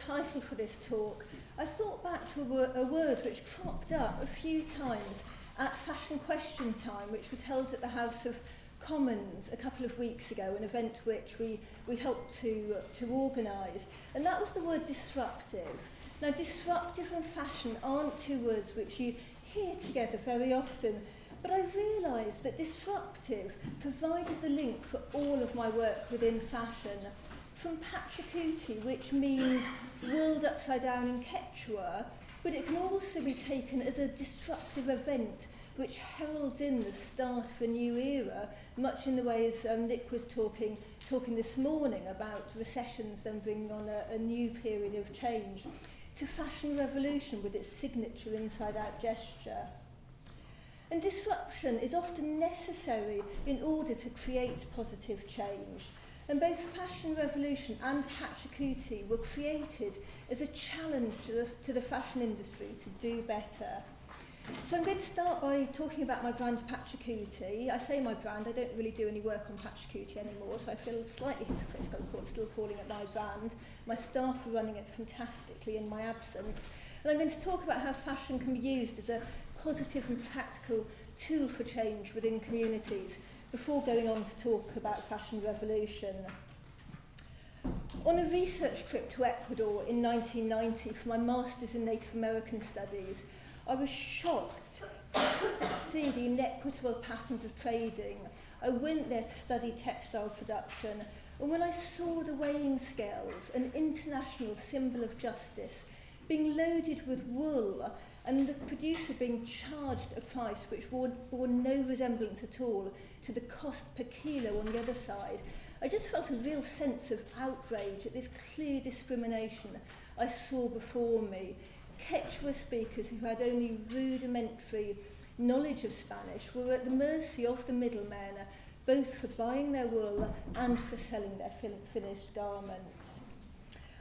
title for this talk, I thought back to a word which cropped up a few times at Fashion Question Time, which was held at the House of Commons a couple of weeks ago, an event which we helped to organise, and that was the word disruptive. Now, disruptive and fashion aren't two words which you hear together very often, but I realised that disruptive provided the link for all of my work within fashion, from Pachacuti, which means world upside down in Quechua, but it can also be taken as a disruptive event which heralds in the start of a new era, much in the way as Nick was talking this morning about recessions then bringing on a new period of change, to fashion revolution with its signature inside-out gesture. And disruption is often necessary in order to create positive change. And both Fashion Revolution and Pachacuti were created as a challenge to the fashion industry to do better. So I'm going to start by talking about my brand Pachacuti. I say my brand, I don't really do any work on Pachacuti anymore, so I feel slightly hypocritical still calling it my brand. My staff are running it fantastically in my absence. And I'm going to talk about how fashion can be used as a positive and practical tool for change within communities, before going on to talk about Fashion Revolution. On a research trip to Ecuador in 1990 for my Masters in Native American Studies, I was shocked to see the inequitable patterns of trading. I went there to study textile production, and when I saw the weighing scales, an international symbol of justice, being loaded with wool, and the producer being charged a price which bore no resemblance at all to the cost per kilo on the other side, I just felt a real sense of outrage at this clear discrimination I saw before me. Quechua speakers who had only rudimentary knowledge of Spanish were at the mercy of the middlemen, both for buying their wool and for selling their finished garments.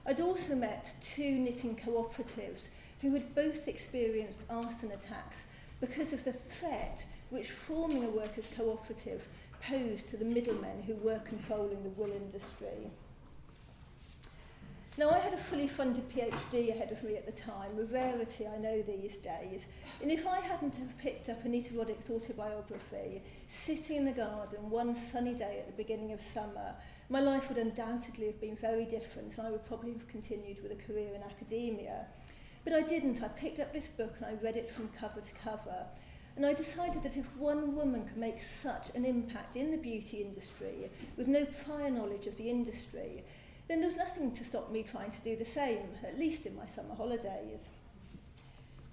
I'd also met two knitting cooperatives who had both experienced arson attacks because of the threat which forming a workers' cooperative posed to the middlemen who were controlling the wool industry. Now, I had a fully funded PhD ahead of me at the time, a rarity I know these days, and if I hadn't have picked up Anita Roddick's autobiography, sitting in the garden one sunny day at the beginning of summer, my life would undoubtedly have been very different, and I would probably have continued with a career in academia. But I didn't. I picked up this book and I read it from cover to cover. And I decided that if one woman could make such an impact in the beauty industry with no prior knowledge of the industry, then there was nothing to stop me trying to do the same, at least in my summer holidays.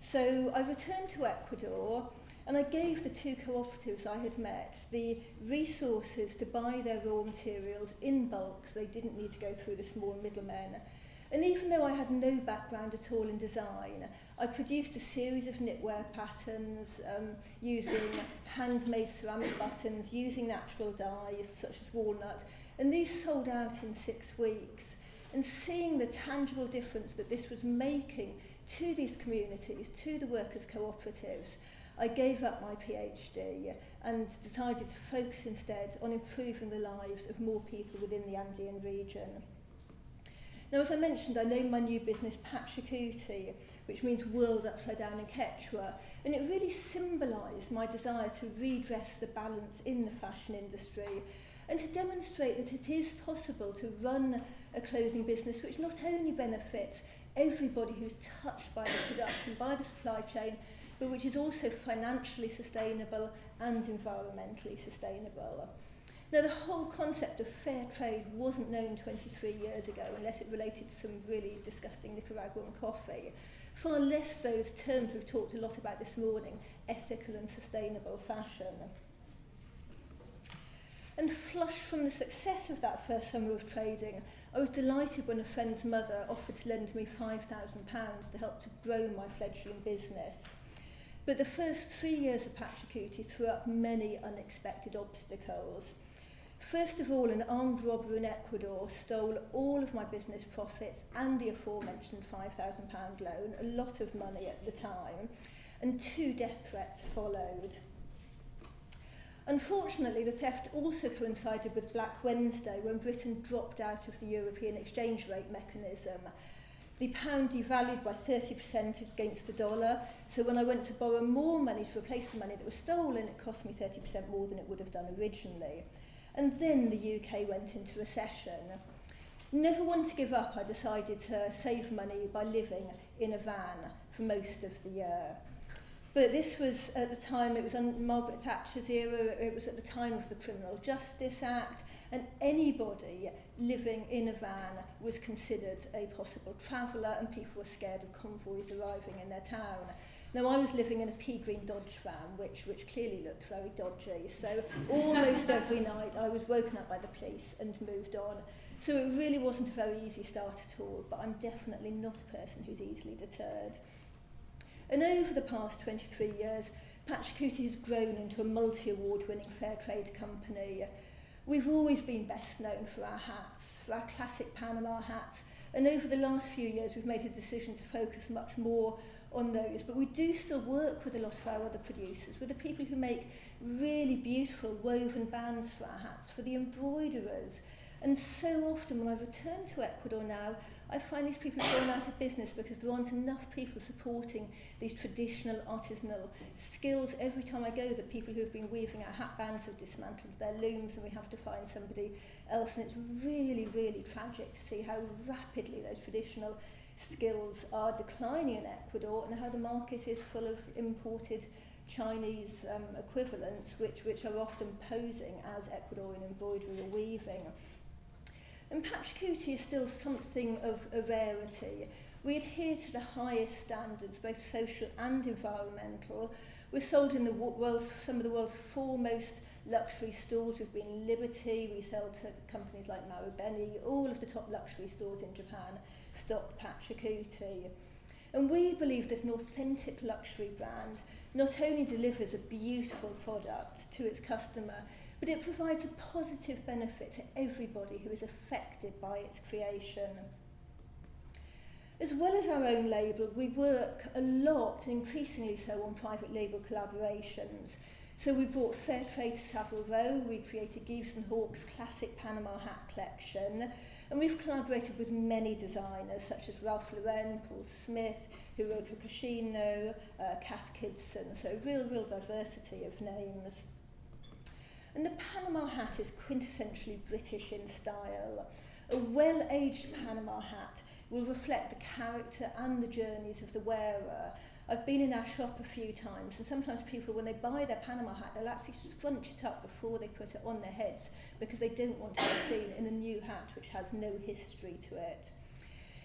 So I returned to Ecuador and I gave the two cooperatives I had met the resources to buy their raw materials in bulk so they didn't need to go through the small middlemen. And even though I had no background at all in design, I produced a series of knitwear patterns using handmade ceramic buttons, using natural dyes such as walnut, and these sold out in 6 weeks. And seeing the tangible difference that this was making to these communities, to the workers' cooperatives, I gave up my PhD and decided to focus instead on improving the lives of more people within the Andean region. Now, as I mentioned, I named my new business Pachacuti, which means world upside down in Quechua, and it really symbolised my desire to redress the balance in the fashion industry and to demonstrate that it is possible to run a clothing business which not only benefits everybody who's touched by the production, by the supply chain, but which is also financially sustainable and environmentally sustainable. Now, the whole concept of fair trade wasn't known 23 years ago, unless it related to some really disgusting Nicaraguan coffee. Far less those terms we've talked a lot about this morning, ethical and sustainable fashion. And flushed from the success of that first summer of trading, I was delighted when a friend's mother offered to lend me £5,000 to help to grow my fledgling business. But the first 3 years of Pachacuti threw up many unexpected obstacles. First of all, an armed robber in Ecuador stole all of my business profits and the aforementioned £5,000 loan, a lot of money at the time, and 2 death threats followed. Unfortunately, the theft also coincided with Black Wednesday, when Britain dropped out of the European exchange rate mechanism. The pound devalued by 30% against the dollar, so when I went to borrow more money to replace the money that was stolen, it cost me 30% more than it would have done originally. And then the UK went into recession. Never one to give up, I decided to save money by living in a van for most of the year. But this was at the time, it was under Margaret Thatcher's era, it was at the time of the Criminal Justice Act, and anybody living in a van was considered a possible traveller, and people were scared of convoys arriving in their town. Now, I was living in a pea green Dodge van, which clearly looked very dodgy, so almost every night I was woken up by the police and moved on. So it really wasn't a very easy start at all, but I'm definitely not a person who's easily deterred. And over the past 23 years, Pachacuti has grown into a multi-award-winning fair trade company. We've always been best known for our hats, for our classic Panama hats, and over the last few years we've made a decision to focus much more on those, but we do still work with a lot of our other producers, with the people who make really beautiful woven bands for our hats, for the embroiderers. And so often when I return to Ecuador now, I find these people have gone out of business because there aren't enough people supporting these traditional artisanal skills. Every time I go, the people who have been weaving our hat bands have dismantled their looms and we have to find somebody else. And it's really, really tragic to see how rapidly those traditional skills are declining in Ecuador and how the market is full of imported Chinese equivalents, which are often posing as Ecuadorian embroidery or weaving. And Pachacuti is still something of a rarity. We adhere to the highest standards, both social and environmental. We're sold in some of the world's foremost luxury stores. We've been in Liberty, we sell to companies like Marubeni. All of the top luxury stores in Japan stock Pachacuti. And we believe that an authentic luxury brand not only delivers a beautiful product to its customer, but it provides a positive benefit to everybody who is affected by its creation. As well as our own label, we work a lot, increasingly so, on private label collaborations. So we brought Fair Trade to Savile Row, we created Gives and Hawkes' classic Panama hat collection, and we've collaborated with many designers such as Ralph Lauren, Paul Smith, Hiroko Kashino, Cath Kidston, so real diversity of names. And the Panama hat is quintessentially British in style. A well-aged Panama hat will reflect the character and the journeys of the wearer. I've been in our shop a few times, and sometimes people, when they buy their Panama hat, they'll actually scrunch it up before they put it on their heads because they don't want to be seen in a new hat which has no history to it.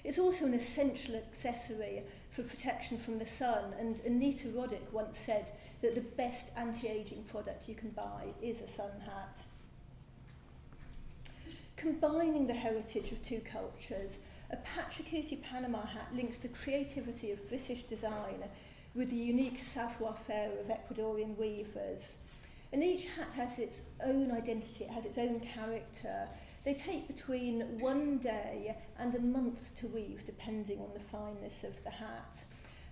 It's also an essential accessory for protection from the sun, and Anita Roddick once said that the best anti-aging product you can buy is a sun hat. Combining the heritage of two cultures, a Pachacuti Panama hat links the creativity of British design with the unique savoir-faire of Ecuadorian weavers. And each hat has its own identity, it has its own character. They take between 1 day and a month to weave, depending on the fineness of the hat.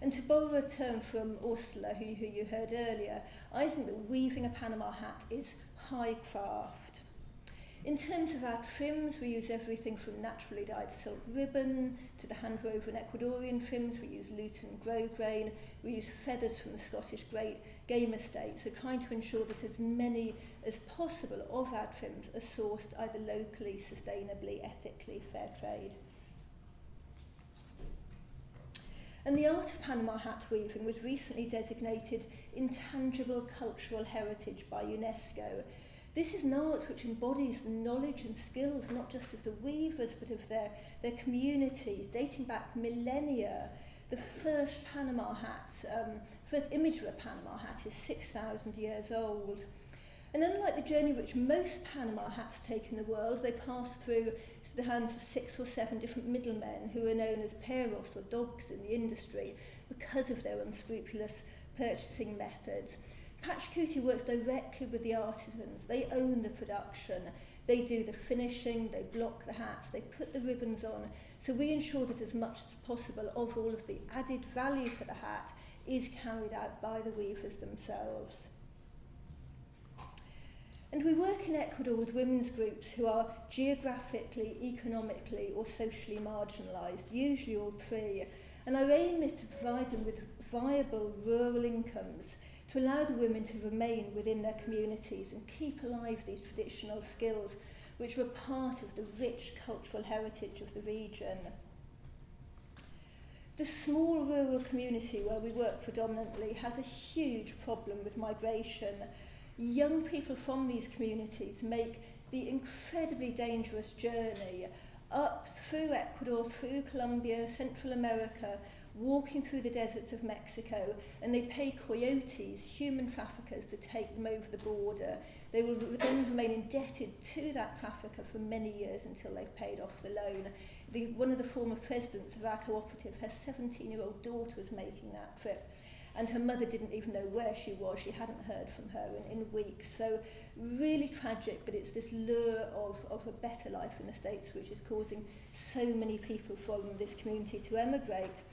And to borrow a term from Ursula, who you heard earlier, I think that weaving a Panama hat is high craft. In terms of our trims, we use everything from naturally dyed silk ribbon to the hand-woven Ecuadorian trims. We use lutein grosgrain. We use feathers from the Scottish game estate, so trying to ensure that as many as possible of our trims are sourced either locally, sustainably, ethically, fair trade. And the art of Panama hat weaving was recently designated Intangible Cultural Heritage by UNESCO. This is an art which embodies the knowledge and skills not just of the weavers but of their communities, dating back millennia. The first Panama hat, first image of a Panama hat is 6,000 years old. And unlike the journey which most Panama hats take in the world, they pass through the hands of 6 or 7 different middlemen who are known as perros or dogs in the industry because of their unscrupulous purchasing methods. Pachacuti works directly with the artisans. They own the production, they do the finishing, they block the hats, they put the ribbons on. So we ensure that as much as possible of all of the added value for the hat is carried out by the weavers themselves. And we work in Ecuador with women's groups who are geographically, economically or socially marginalised, usually all three. And our aim is to provide them with viable rural incomes to allow the women to remain within their communities and keep alive these traditional skills which were part of the rich cultural heritage of the region. The small rural community where we work predominantly has a huge problem with migration. Young people from these communities make the incredibly dangerous journey up through Ecuador, through Colombia, Central America, walking through the deserts of Mexico, and they pay coyotes, human traffickers, to take them over the border. They will then remain indebted to that trafficker for many years until they've paid off the loan. One of the former presidents of our cooperative, her 17-year-old daughter was making that trip, and her mother didn't even know where she was. She hadn't heard from her in weeks. So really tragic, but it's this lure of a better life in the States which is causing so many people from this community to emigrate.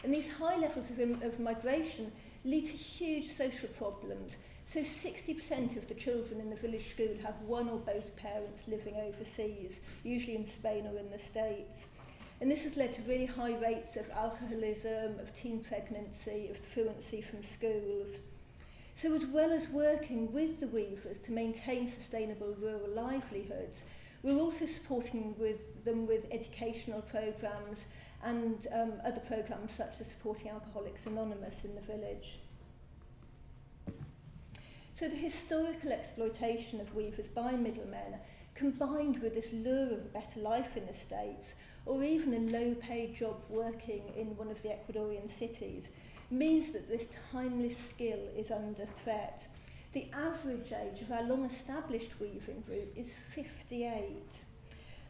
And these high levels of migration lead to huge social problems. So 60% of the children in the village school have one or both parents living overseas, usually in Spain or in the States. And this has led to really high rates of alcoholism, of teen pregnancy, of truancy from schools. So as well as working with the weavers to maintain sustainable rural livelihoods, we're also supporting them with educational programmes and other programmes such as supporting Alcoholics Anonymous in the village. So the historical exploitation of weavers by middlemen, combined with this lure of a better life in the States, or even a low-paid job working in one of the Ecuadorian cities, means that this timeless skill is under threat. The average age of our long-established weaving group is 58.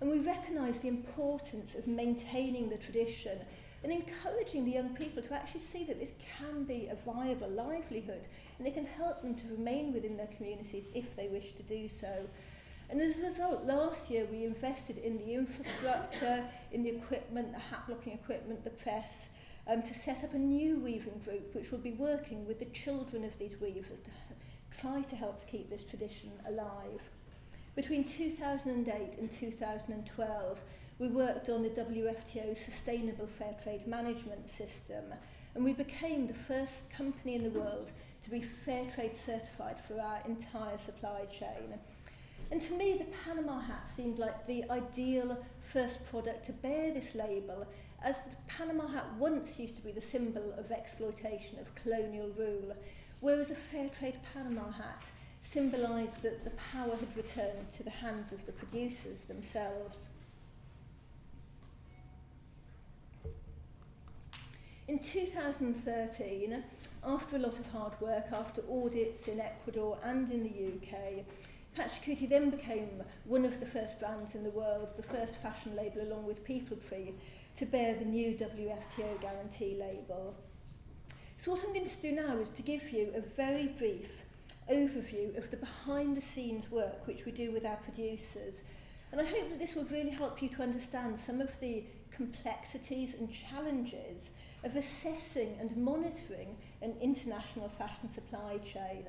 And we recognise the importance of maintaining the tradition and encouraging the young people to actually see that this can be a viable livelihood, and it can help them to remain within their communities if they wish to do so. And as a result, last year we invested in the infrastructure, in the equipment, the hat-blocking equipment, the press, to set up a new weaving group which will be working with the children of these weavers to try to help to keep this tradition alive. Between 2008 and 2012, we worked on the WFTO Sustainable Fair Trade Management System, and we became the first company in the world to be Fair Trade certified for our entire supply chain. And to me, the Panama hat seemed like the ideal first product to bear this label, as the Panama hat once used to be the symbol of exploitation, of colonial rule, whereas a Fair Trade Panama hat symbolised that the power had returned to the hands of the producers themselves. In 2013, after a lot of hard work, after audits in Ecuador and in the UK, Pachacuti then became one of the first brands in the world, the first fashion label along with People Tree, to bear the new WFTO guarantee label. So what I'm going to do now is to give you a very brief overview of the behind-the-scenes work which we do with our producers. And I hope that this will really help you to understand some of the complexities and challenges of assessing and monitoring an international fashion supply chain.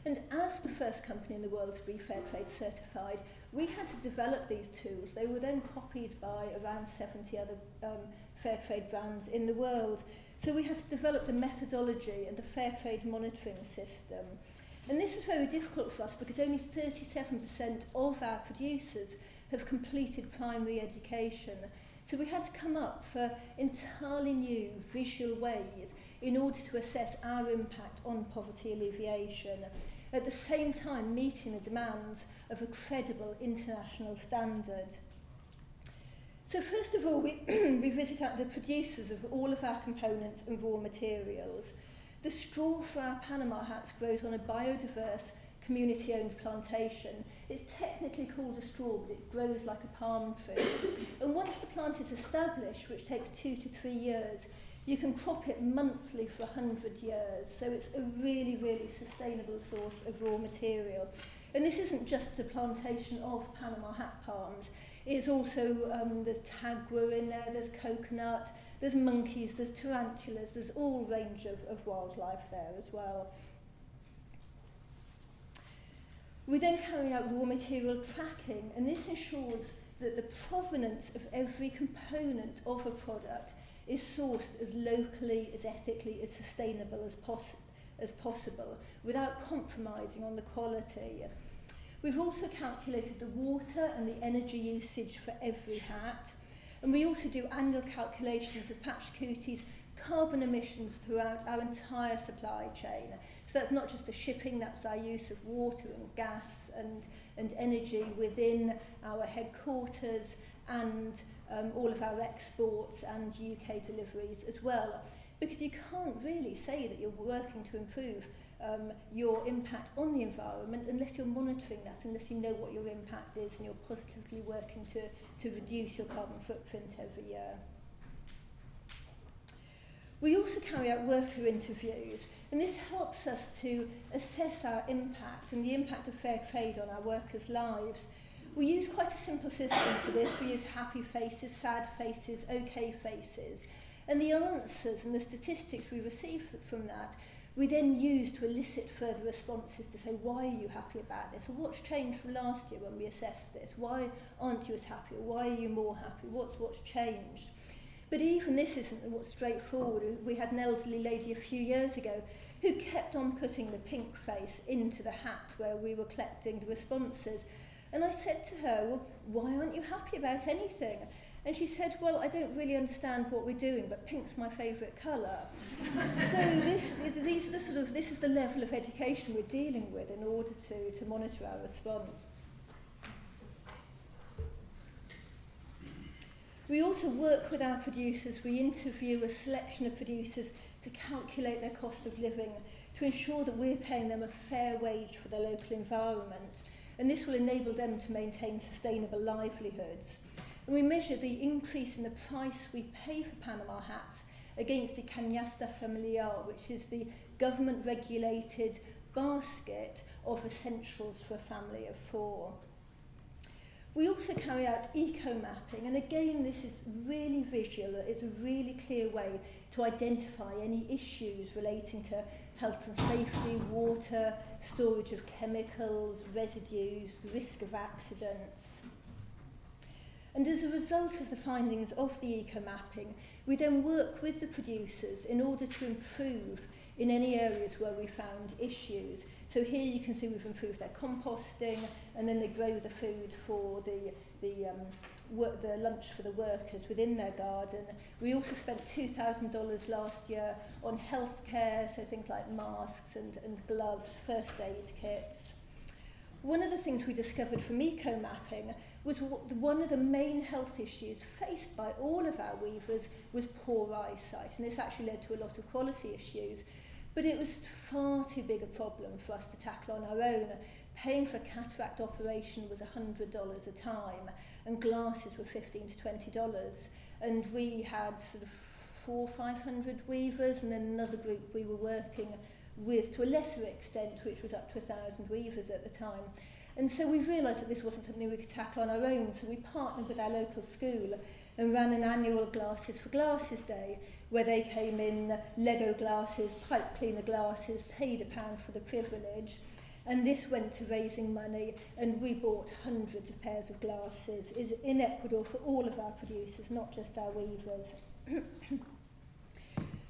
And as the first company in the world to be Fair Trade certified, we had to develop these tools. They were then copied by around 70 other Fair Trade brands in the world. So we had to develop the methodology and the Fair Trade monitoring system. And this was very difficult for us because only 37% of our producers have completed primary education. So we had to come up for entirely new visual ways in order to assess our impact on poverty alleviation, at the same time meeting the demands of a credible international standard. So first of all, we visit out the producers of all of our components and raw materials. The straw for our Panama hats grows on a biodiverse, community-owned plantation. It's technically called a straw, but it grows like a palm tree. And once the plant is established, which takes 2 to 3 years, you can crop it monthly for 100 years. So it's a really, really sustainable source of raw material. And this isn't just a plantation of Panama hat palms. It's also, there's tagua in there, there's coconut, there's monkeys, there's tarantulas, there's all range of wildlife there as well. We then carry out raw material tracking, and this ensures that the provenance of every component of a product is sourced as locally, as ethically, as sustainable as possible, without compromising on the quality. We've also calculated the water and the energy usage for every hat, and we also do annual calculations of Patch Cooties' carbon emissions throughout our entire supply chain. So that's not just the shipping, that's our use of water and gas and energy within our headquarters and all of our exports and UK deliveries as well. Because you can't really say that you're working to improve your impact on the environment unless you're monitoring that, unless you know what your impact is and you're positively working to reduce your carbon footprint every year. We also carry out worker interviews, and this helps us to assess our impact and the impact of fair trade on our workers' lives. We use quite a simple system for this. We use happy faces, sad faces, okay faces. And the answers and the statistics we receive from that, we then use to elicit further responses to say, why are you happy about this? Or what's changed from last year when we assessed this? Why aren't you as happy? Or why are you more happy? What's changed? But even this isn't what's straightforward. We had an elderly lady a few years ago who kept on putting the pink face into the hat where we were collecting the responses. And I said to her, well, why aren't you happy about anything? And she said, well, I don't really understand what we're doing, but pink's my favourite colour. So this is the level of education we're dealing with in order to monitor our response. We also work with our producers. We interview a selection of producers to calculate their cost of living, to ensure that we're paying them a fair wage for their local environment. And this will enable them to maintain sustainable livelihoods. And we measure the increase in the price we pay for Panama hats against the Canasta Familiar, which is the government-regulated basket of essentials for a family of 4. We also carry out eco-mapping, and again this is really visual. It's a really clear way to identify any issues relating to health and safety, water, storage of chemicals, residues, risk of accidents. And as a result of the findings of the eco-mapping, we then work with the producers in order to improve in any areas where we found issues. So here you can see we've improved their composting, and then they grow the food for the lunch for the workers within their garden. We also spent $2,000 last year on healthcare, so things like masks and gloves, first aid kits. One of the things we discovered from eco-mapping was one of the main health issues faced by all of our weavers was poor eyesight, and this actually led to a lot of quality issues. But it was far too big a problem for us to tackle on our own. Paying for a cataract operation was $100 a time, and glasses were $15 to $20. And we had sort of 400 or 500 weavers, and then another group we were working with to a lesser extent, which was up to 1,000 weavers at the time. And so we realised that this wasn't something we could tackle on our own, so we partnered with our local school and ran an annual Glasses for Glasses Day, where they came in Lego glasses, pipe cleaner glasses, paid £1 for the privilege, and this went to raising money, and we bought hundreds of pairs of glasses in Ecuador for all of our producers, not just our weavers.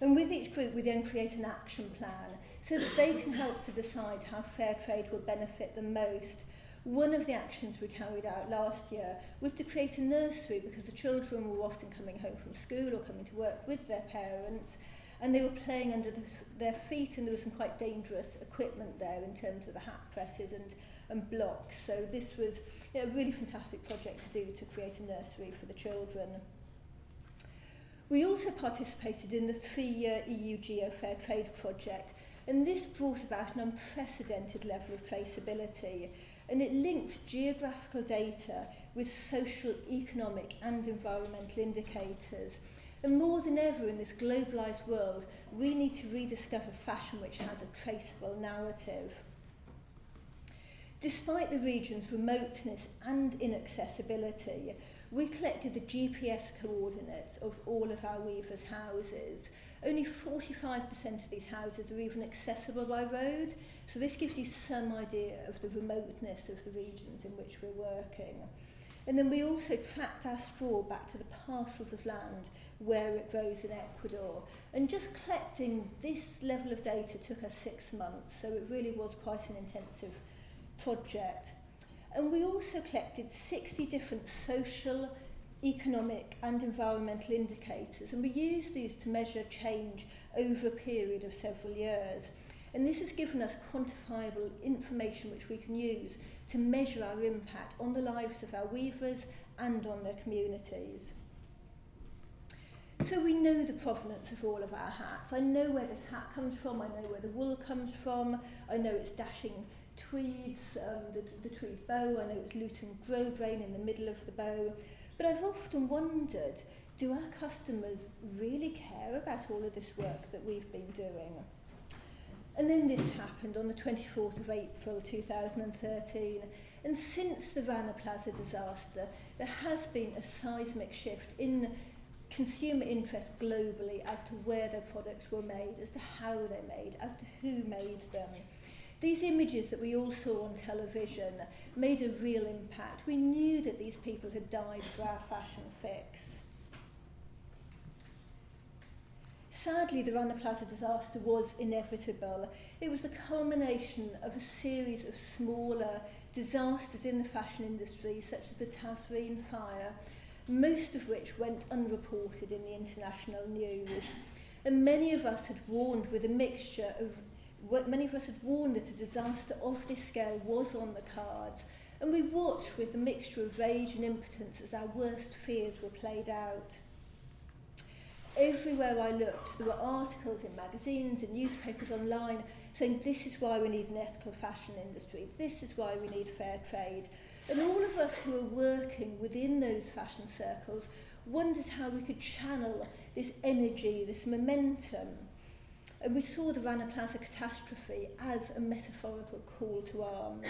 And with each group we then create an action plan so that they can help to decide how fair trade will benefit them most. One of the actions we carried out last year was to create a nursery, because the children were often coming home from school or coming to work with their parents, and they were playing under their feet, and there was some quite dangerous equipment there in terms of the hat presses and blocks. So this was a really fantastic project to do, to create a nursery for the children. We also participated in the 3-year EU Geo Fair Trade project, and this brought about an unprecedented level of traceability, and it linked geographical data with social, economic and environmental indicators. And more than ever in this globalised world, we need to rediscover fashion which has a traceable narrative. Despite the region's remoteness and inaccessibility, we collected the GPS coordinates of all of our weavers' houses. Only 45% of these houses are even accessible by road, so this gives you some idea of the remoteness of the regions in which we're working. And then we also tracked our straw back to the parcels of land where it grows in Ecuador. And just collecting this level of data took us 6 months, so it really was quite an intensive project. And we also collected 60 different social, economic and environmental indicators, and we used these to measure change over a period of several years. And this has given us quantifiable information which we can use to measure our impact on the lives of our weavers and on their communities. So we know the provenance of all of our hats. I know where this hat comes from, I know where the wool comes from, I know it's dashing tweeds, the tweed bow, I know it's Luton grosgrain in the middle of the bow. But I've often wondered, do our customers really care about all of this work that we've been doing? And then this happened on the 24th of April 2013. And since the Rana Plaza disaster, there has been a seismic shift in consumer interest globally as to where their products were made, as to how they're made, as to who made them. These images that we all saw on television made a real impact. We knew that these people had died for our fashion fix. Sadly, the Rana Plaza disaster was inevitable. It was the culmination of a series of smaller disasters in the fashion industry, such as the Tazreen fire, most of which went unreported in the international news. And many of us had warned with a mixture of many of us had warned that a disaster of this scale was on the cards, and we watched with a mixture of rage and impotence as our worst fears were played out. Everywhere I looked, there were articles in magazines and newspapers online saying this is why we need an ethical fashion industry, this is why we need fair trade. And all of us who were working within those fashion circles wondered how we could channel this energy, this momentum. And we saw the Rana Plaza catastrophe as a metaphorical call to arms.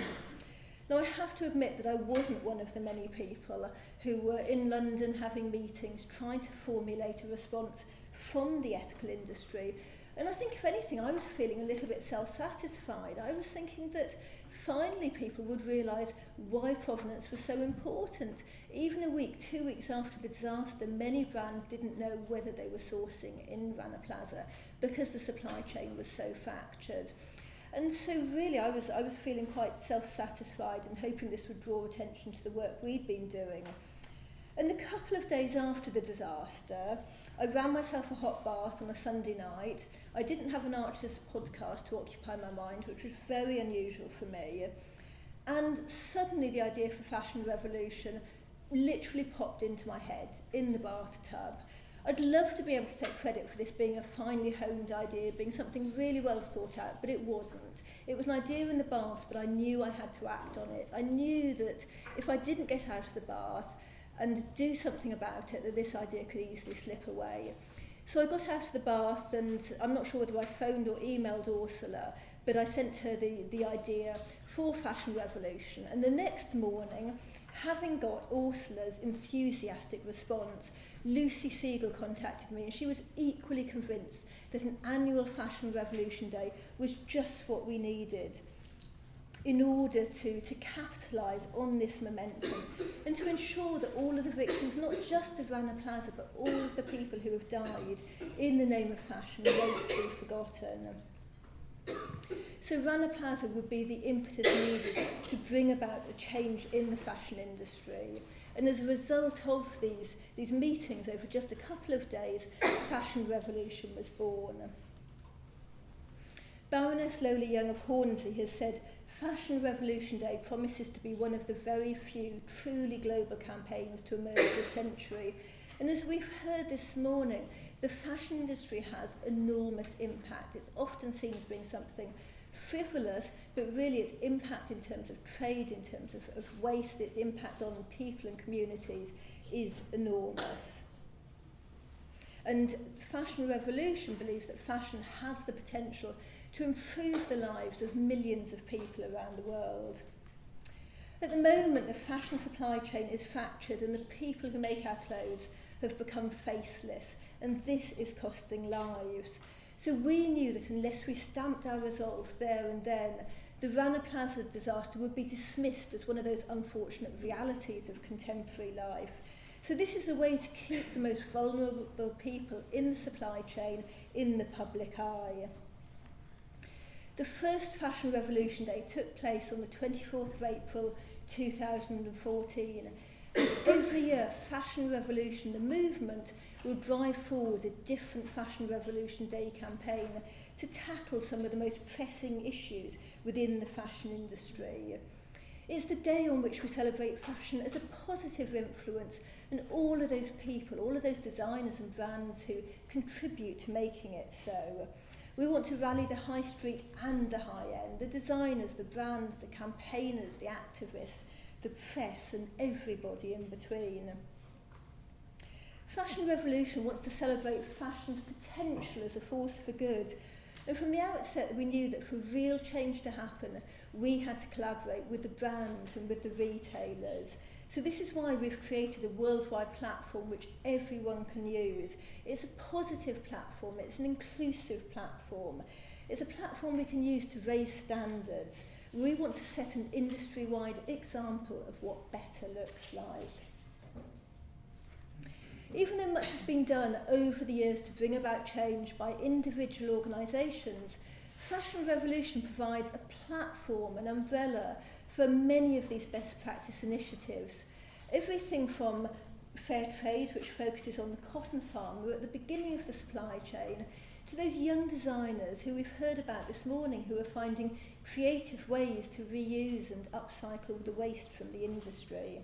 Now, I have to admit that I wasn't one of the many people who were in London having meetings, trying to formulate a response from the ethical industry. And I think, if anything, I was feeling a little bit self-satisfied. I was thinking that finally people would realise why provenance was so important. Even a week, 2 weeks after the disaster, many brands didn't know whether they were sourcing in Rana Plaza because the supply chain was so fractured. And so really I was feeling quite self-satisfied and hoping this would draw attention to the work we'd been doing. And a couple of days after the disaster, I ran myself a hot bath on a Sunday night. I didn't have an Archers podcast to occupy my mind, which was very unusual for me. And suddenly the idea for Fashion Revolution literally popped into my head in the bathtub. I'd love to be able to take credit for this being a finely honed idea, being something really well thought out, but it wasn't. It was an idea in the bath, but I knew I had to act on it. I knew that if I didn't get out of the bath and do something about it, that this idea could easily slip away. So I got out of the bath, and I'm not sure whether I phoned or emailed Ursula, but I sent her the idea for Fashion Revolution. And the next morning, having got Ursula's enthusiastic response, Lucy Siegel contacted me, and she was equally convinced that an annual Fashion Revolution Day was just what we needed in order to capitalise on this momentum and to ensure that all of the victims, not just of Rana Plaza, but all of the people who have died in the name of fashion, won't be forgotten. So Rana Plaza would be the impetus needed to bring about a change in the fashion industry. And as a result of these meetings over just a couple of days, Fashion Revolution was born. Baroness Lola Young of Hornsey has said, Fashion Revolution Day promises to be one of the very few truly global campaigns to emerge this century. And as we've heard this morning, the fashion industry has enormous impact. It's often seen as being something frivolous, but really its impact in terms of trade, in terms of waste, its impact on people and communities is enormous. And Fashion Revolution believes that fashion has the potential to improve the lives of millions of people around the world. At the moment, the fashion supply chain is fractured and the people who make our clothes have become faceless, and this is costing lives. So we knew that unless we stamped our resolve there and then, the Rana Plaza disaster would be dismissed as one of those unfortunate realities of contemporary life. So this is a way to keep the most vulnerable people in the supply chain in the public eye. The first Fashion Revolution Day took place on the 24th of April 2014. Every year, Fashion Revolution, the movement, will drive forward a different Fashion Revolution Day campaign to tackle some of the most pressing issues within the fashion industry. It's the day on which we celebrate fashion as a positive influence and all of those people, all of those designers and brands who contribute to making it so. We want to rally the high street and the high end, the designers, the brands, the campaigners, the activists, the press and everybody in between. Fashion Revolution wants to celebrate fashion's potential as a force for good. And from the outset, we knew that for real change to happen, we had to collaborate with the brands and with the retailers. So this is why we've created a worldwide platform which everyone can use. It's a positive platform, it's an inclusive platform. It's a platform we can use to raise standards. We want to set an industry-wide example of what better looks like. Even though much has been done over the years to bring about change by individual organisations, Fashion Revolution provides a platform, an umbrella, for many of these best practice initiatives. Everything from fair trade, which focuses on the cotton farm, we're at the beginning of the supply chain, to those young designers who we've heard about this morning who are finding creative ways to reuse and upcycle the waste from the industry.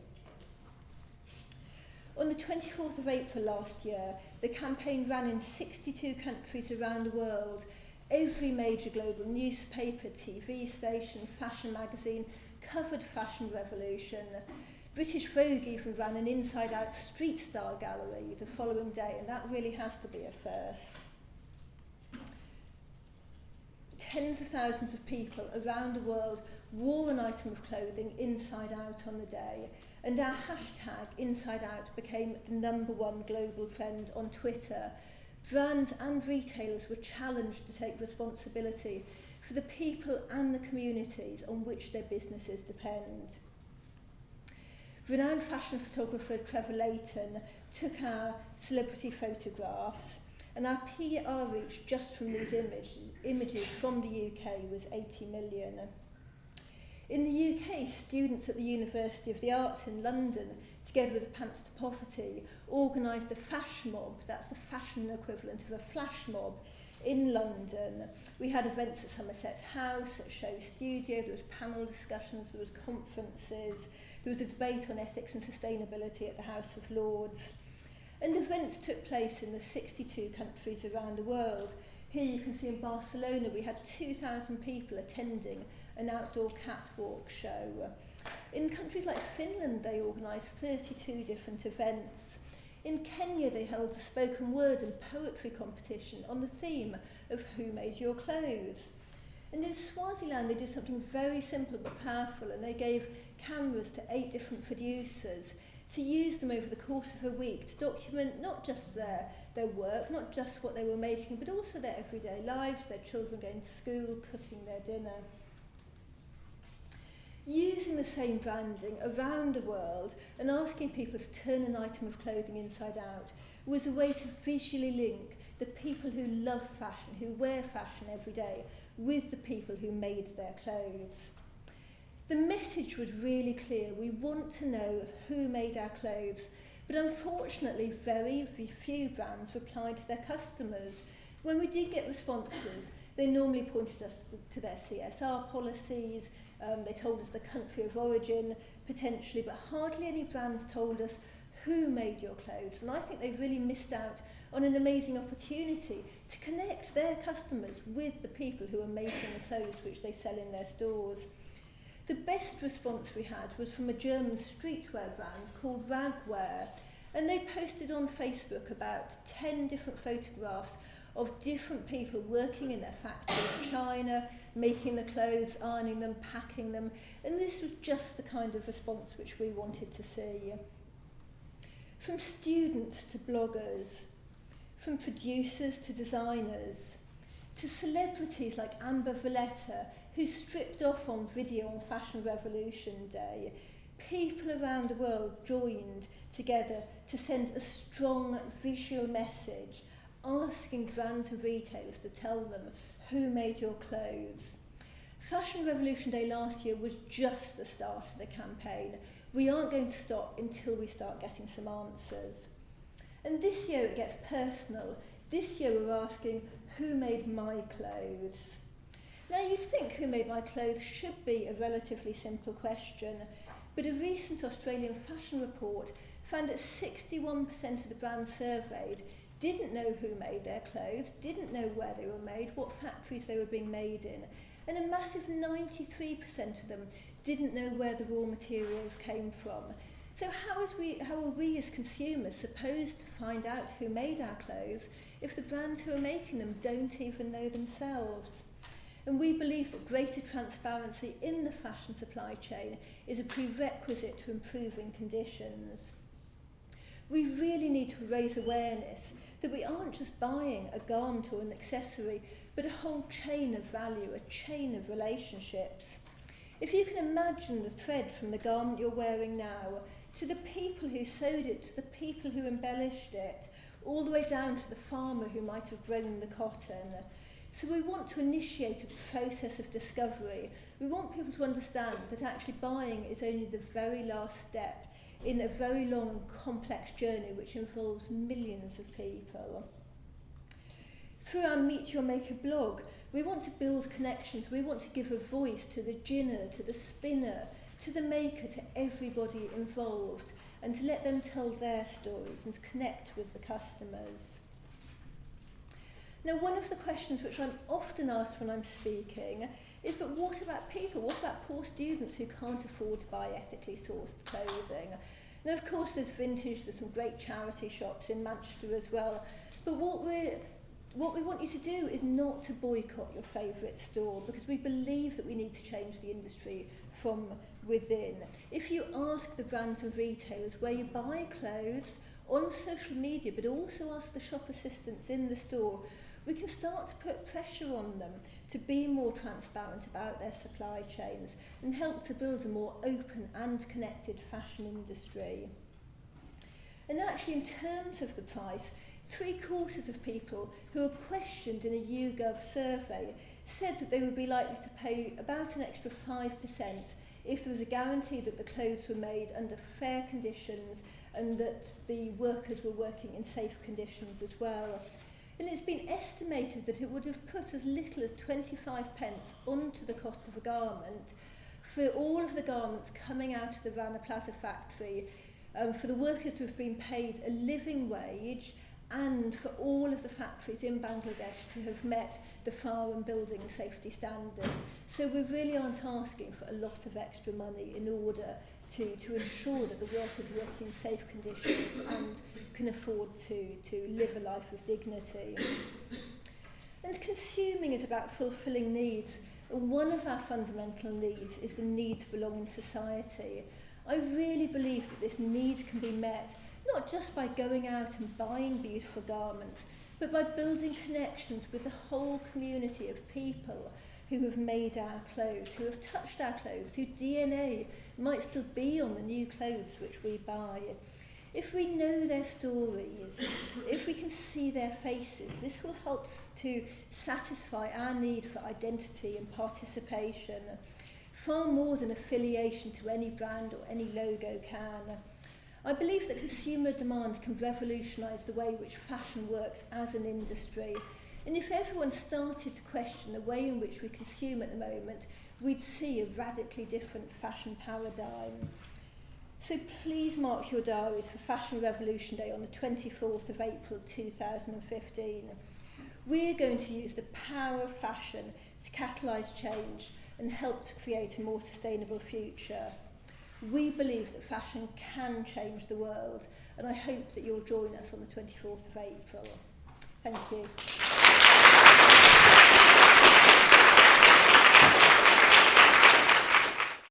On the 24th of April last year, the campaign ran in 62 countries around the world. Every major global newspaper, TV station, fashion magazine covered Fashion Revolution. British Vogue even ran an inside-out street-style gallery the following day, and that really has to be a first. Tens of thousands of people around the world wore an item of clothing inside out on the day, and our hashtag Inside Out became the #1 global trend on Twitter. Brands and retailers were challenged to take responsibility for the people and the communities on which their businesses depend. Renowned fashion photographer Trevor Layton took our celebrity photographs, and our PR reach just from these images from the UK was 80 million. In the UK, students at the University of the Arts in London, together with the Pants to Poverty, organised a fash mob, that's the fashion equivalent of a flash mob, in London. We had events at Somerset House, at Show Studio, there was panel discussions, there was conferences, there was a debate on ethics and sustainability at the House of Lords. And events took place in the 62 countries around the world. Here you can see in Barcelona we had 2,000 people attending an outdoor catwalk show. In countries like Finland they organised 32 different events. In Kenya they held a spoken word and poetry competition on the theme of Who Made Your Clothes? And in Swaziland they did something very simple but powerful, and they gave cameras to 8 different producers to use them over the course of a week to document not just their work, not just what they were making, but also their everyday lives, their children going to school, cooking their dinner. Using the same branding around the world and asking people to turn an item of clothing inside out was a way to visually link the people who love fashion, who wear fashion every day, with the people who made their clothes. The message was really clear. We want to know who made our clothes, but unfortunately very few brands replied to their customers. When we did get responses, they normally pointed us to their CSR policies, they told us the country of origin potentially, but hardly any brands told us who made your clothes. And I think they really missed out on an amazing opportunity to connect their customers with the people who are making the clothes which they sell in their stores. The best response we had was from a German streetwear brand called Ragwear, and they posted on Facebook about 10 different photographs of different people working in their factory in China, making the clothes, ironing them, packing them, and this was just the kind of response which we wanted to see. From students to bloggers, from producers to designers, to celebrities like Amber Valletta, who stripped off on video on Fashion Revolution Day, people around the world joined together to send a strong visual message, asking brands and retailers to tell them who made your clothes. Fashion Revolution Day last year was just the start of the campaign. We aren't going to stop until we start getting some answers. And this year it gets personal. This year we're asking, who made my clothes? Now you'd think who made my clothes should be a relatively simple question, but a recent Australian fashion report found that 61% of the brands surveyed didn't know who made their clothes, didn't know where they were made, what factories they were being made in, and a massive 93% of them didn't know where the raw materials came from. So how are we as consumers supposed to find out who made our clothes if the brands who are making them don't even know themselves? And we believe that greater transparency in the fashion supply chain is a prerequisite to improving conditions. We really need to raise awareness that we aren't just buying a garment or an accessory, but a whole chain of value, a chain of relationships. If you can imagine the thread from the garment you're wearing now, to the people who sewed it, to the people who embellished it, all the way down to the farmer who might have grown the cotton. So we want to initiate a process of discovery. We want people to understand that actually buying is only the very last step in a very long and complex journey which involves millions of people. Through our Meet Your Maker blog, we want to build connections. We want to give a voice to the ginner, to the spinner, to the maker, to everybody involved, and to let them tell their stories and to connect with the customers. Now, one of the questions which I'm often asked when I'm speaking is, but what about people? What about poor students who can't afford to buy ethically sourced clothing? Now, of course, there's Vintage, there's some great charity shops in Manchester as well, but what we want you to do is not to boycott your favourite store, because we believe that we need to change the industry from within. If you ask the brands and retailers where you buy clothes on social media, but also ask the shop assistants in the store, we can start to put pressure on them to be more transparent about their supply chains and help to build a more open and connected fashion industry. And actually, in terms of the price, 3/4 of people who were questioned in a YouGov survey said that they would be likely to pay about an extra 5% if there was a guarantee that the clothes were made under fair conditions and that the workers were working in safe conditions as well. And it's been estimated that it would have put as little as 25p onto the cost of a garment for all of the garments coming out of the Rana Plaza factory, for the workers to have been paid a living wage, and for all of the factories in Bangladesh to have met the fire and building safety standards. So we really aren't asking for a lot of extra money in order to ensure that the workers work in safe conditions and can afford to live a life of dignity. And consuming is about fulfilling needs, and one of our fundamental needs is the need to belong in society. I really believe that this need can be met not just by going out and buying beautiful garments, but by building connections with the whole community of people who have made our clothes, who have touched our clothes, whose DNA might still be on the new clothes which we buy. If we know their stories, if we can see their faces, this will help to satisfy our need for identity and participation, far more than affiliation to any brand or any logo can. I believe that consumer demand can revolutionise the way in which fashion works as an industry. And if everyone started to question the way in which we consume at the moment, we'd see a radically different fashion paradigm. So please mark your diaries for Fashion Revolution Day on the 24th of April 2015. We're going to use the power of fashion to catalyse change and help to create a more sustainable future. We believe that fashion can change the world, and I hope that you'll join us on the 24th of April. Thank you.